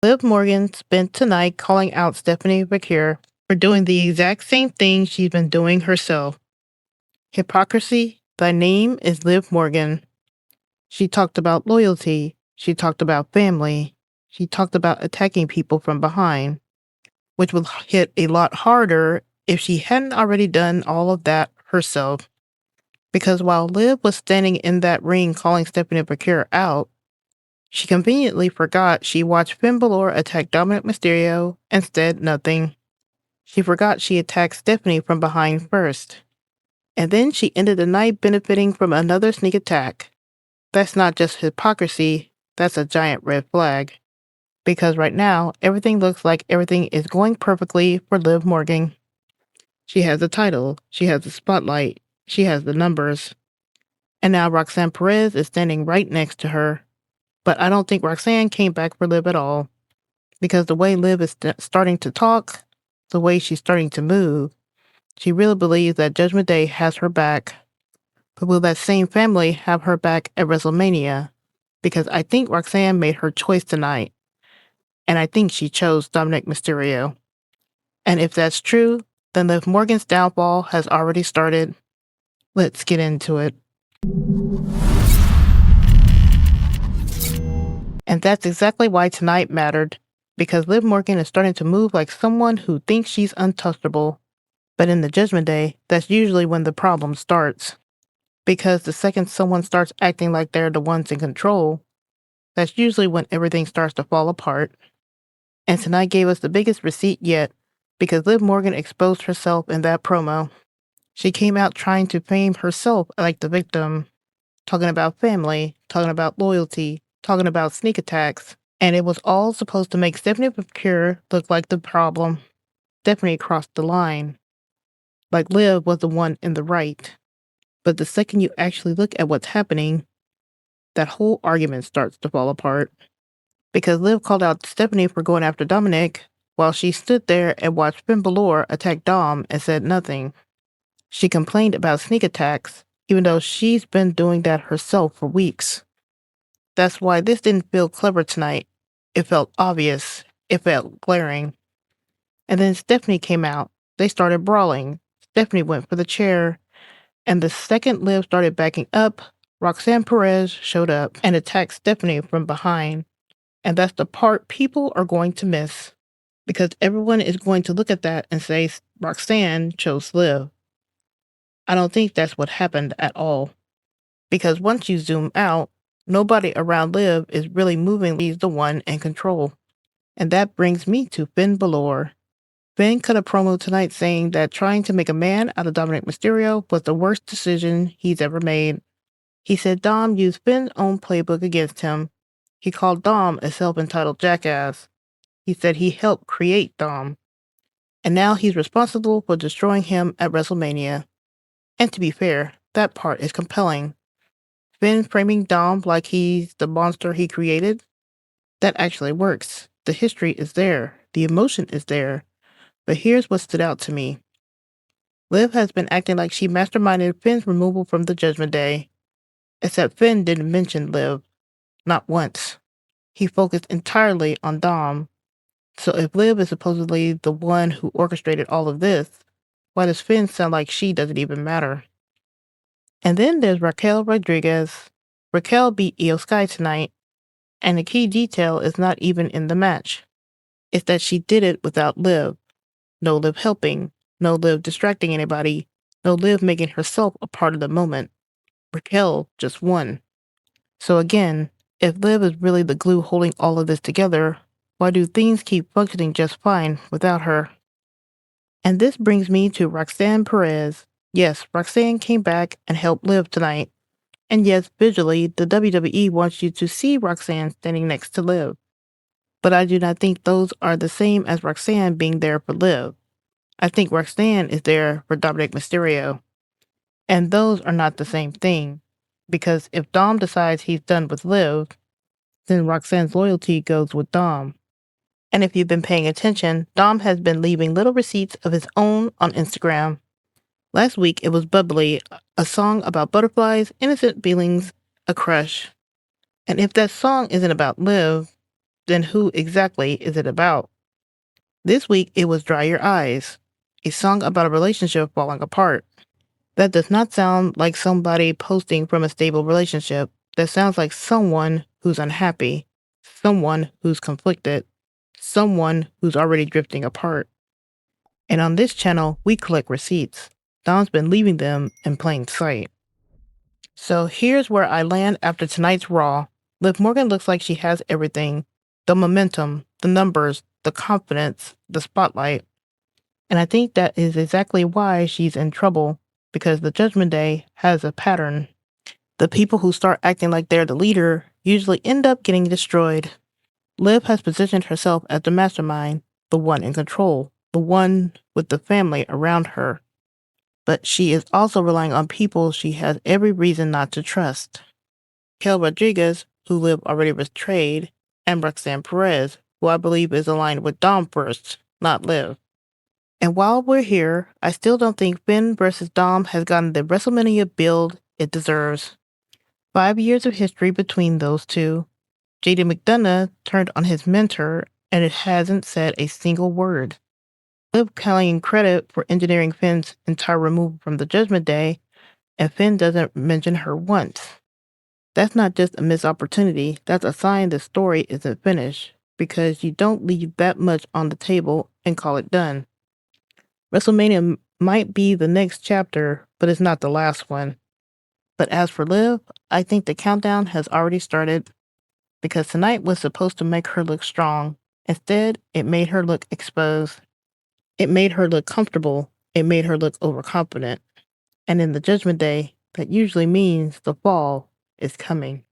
Liv Morgan spent tonight calling out Stephanie Vaquer for doing the exact same thing she's been doing herself. Hypocrisy, thy name is Liv Morgan. She talked about loyalty. She talked about family. She talked about attacking people from behind, which would hit a lot harder if she hadn't already done all of that herself. Because while Liv was standing in that ring calling Stephanie Vaquer out, she conveniently forgot she watched Balor attack Dominik Mysterio and said nothing. She forgot she attacked Stephanie from behind first. And then she ended the night benefiting from another sneak attack. That's not just hypocrisy, that's a giant red flag. Because right now, everything looks like everything is going perfectly for Liv Morgan. She has the title, she has the spotlight, she has the numbers. And now Roxanne Perez is standing right next to her. But I don't think Roxanne came back for Liv at all. Because the way Liv is starting to talk, the way she's starting to move, she really believes that Judgment Day has her back. But will that same family have her back at WrestleMania? Because I think Roxanne made her choice tonight. And I think she chose Dominik Mysterio. And if that's true, then Liv Morgan's downfall has already started. Let's get into it. And that's exactly why tonight mattered, because Liv Morgan is starting to move like someone who thinks she's untouchable. But in the Judgment Day, that's usually when the problem starts. Because the second someone starts acting like they're the ones in control, that's usually when everything starts to fall apart. And tonight gave us the biggest receipt yet, because Liv Morgan exposed herself in that promo. She came out trying to frame herself like the victim, talking about family, talking about loyalty, talking about sneak attacks, and it was all supposed to make Stephanie Vaquer look like the problem. Stephanie crossed the line, like Liv was the one in the right. But the second you actually look at what's happening, that whole argument starts to fall apart. Because Liv called out Stephanie for going after Dominik, while she stood there and watched Balor attack Dom and said nothing. She complained about sneak attacks, even though she's been doing that herself for weeks. That's why this didn't feel clever tonight. It felt obvious. It felt glaring. And then Stephanie came out. They started brawling. Stephanie went for the chair. And the second Liv started backing up, Roxanne Perez showed up and attacked Stephanie from behind. And that's the part people are going to miss. Because everyone is going to look at that and say Roxanne chose Liv. I don't think that's what happened at all. Because once you zoom out, nobody around Liv is really moving. He's the one in control. And that brings me to Balor. Finn cut a promo tonight saying that trying to make a man out of Dominik Mysterio was the worst decision he's ever made. He said Dom used Finn's own playbook against him. He called Dom a self-entitled jackass. He said he helped create Dom. And now he's responsible for destroying him at WrestleMania. And to be fair, that part is compelling. Finn framing Dom like he's the monster he created? That actually works. The history is there. The emotion is there. But here's what stood out to me. Liv has been acting like she masterminded Finn's removal from the Judgment Day. Except Finn didn't mention Liv. Not once. He focused entirely on Dom. So if Liv is supposedly the one who orchestrated all of this, why does Finn sound like she doesn't even matter? And then there's Raquel Rodriguez. Raquel beat Io Sky tonight. And the key detail is not even in the match. It's that she did it without Liv. No Liv helping, no Liv distracting anybody, no Liv making herself a part of the moment. Raquel just won. So again, if Liv is really the glue holding all of this together, why do things keep functioning just fine without her? And this brings me to Roxanne Perez. Yes, Roxanne came back and helped Liv tonight. And yes, visually, the WWE wants you to see Roxanne standing next to Liv. But I do not think those are the same as Roxanne being there for Liv. I think Roxanne is there for Dominik Mysterio. And those are not the same thing. Because if Dom decides he's done with Liv, then Roxanne's loyalty goes with Dom. And if you've been paying attention, Dom has been leaving little receipts of his own on Instagram. Last week it was Bubbly, a song about butterflies, innocent feelings, a crush. And if that song isn't about Liv, then who exactly is it about? This week it was Dry Your Eyes, a song about a relationship falling apart. That does not sound like somebody posting from a stable relationship. That sounds like someone who's unhappy, someone who's conflicted, someone who's already drifting apart. And on this channel, we collect receipts. Dom's been leaving them in plain sight. So here's where I land after tonight's Raw. Liv Morgan looks like she has everything: the momentum, the numbers, the confidence, the spotlight. And I think that is exactly why she's in trouble, because the Judgment Day has a pattern. The people who start acting like they're the leader usually end up getting destroyed. Liv has positioned herself as the mastermind, the one in control, the one with the family around her. But she is also relying on people she has every reason not to trust. Raquel Rodriguez, who Liv already betrayed, and Roxanne Perez, who I believe is aligned with Dom first, not Liv. And while we're here, I still don't think Finn versus Dom has gotten the WrestleMania build it deserves. 5 years of history between those two. JD McDonough turned on his mentor, and it hasn't said a single word. Liv claiming credit for engineering Finn's entire removal from the Judgment Day, and Finn doesn't mention her once. That's not just a missed opportunity, that's a sign the story isn't finished, because you don't leave that much on the table and call it done. WrestleMania might be the next chapter, but it's not the last one. But as for Liv, I think the countdown has already started, because tonight was supposed to make her look strong. Instead, it made her look exposed. It made her look comfortable. It made her look overconfident. And in the Judgment Day, that usually means the fall is coming.